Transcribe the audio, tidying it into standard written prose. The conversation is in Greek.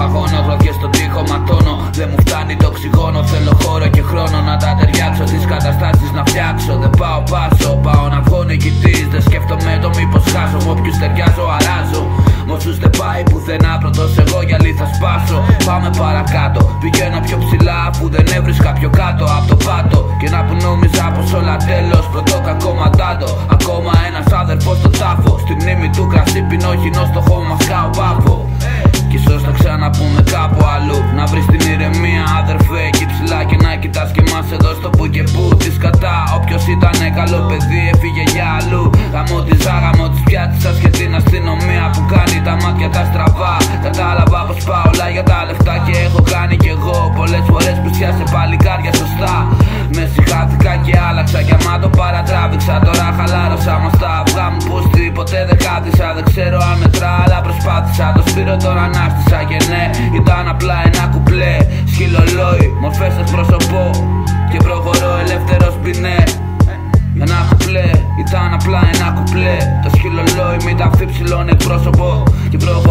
παγώνω, γροθιές στον τοίχο ματώνω. Δεν μου φτάνει το οξυγόνο, θέλω χώρο και χρόνο να τα ταιριάξω, τις καταστάσεις να φτιάξω. Δεν πάω πάσο, πάω να βγω νικητής. Δεν σκέφτομαι το μήπως χάσω, με όποιους ταιριάζω αράζω. Μ' όσους δεν πάει πουθενά, πρώτος εγώ γυαλί θα σπάσω. Πάμε παρακάτω, πηγαίνω πιο ψηλά αφού δεν έβρισκα πιο κάτω από το πάτο. Και να που νόμιζα πως όλα τέλος, πρώτο κακό ματάτο. Ακόμα ένας άδερφος στο τάφο, στη μνήμη του κρασί πίνω χινό, στο χώμα μας κάω πάφο. Κι ίσως θα ξαναπούμε κάπου αλλού. Να βρεις την ηρεμία αδερφέ εκεί ψηλά και να κοιτάς και εμάς εδώ στο που και που. Τη κατά όποιος ήτανε καλό παιδί έφυγε για αλλού. Γαμώ τη ζάγαμο της πιάτσας και την αστυνομία που κάνει τα μάτια τα στραβά. Κατάλαβα πως πάω όλα για τα λεφτά και έχω κάνει κι εγώ πολλές φορές πλησιάσε παλικάρια σωστά. Με συγχάθηκα και άλλαξα κι άμα το παρατράβηξα. Τώρα χαλάρωσα μας τα αυγά μου πως ποτέ δεν κάθισα. Δεν ξέρω αν μετρά αλλά προσπάθησα. Το σπίρο τώρα ανάστησα και ναι, ήταν απλά ένα κουπλέ. Σκυλολόι, μορφές εκπροσωπώ και προχωρώ ελεύθερος μπινέ. Ένα κουπλέ, ήταν απλά ένα κουπλέ. Το σκυλολόι μην τα φύψιλον εκπρόσωπο και προχωρώ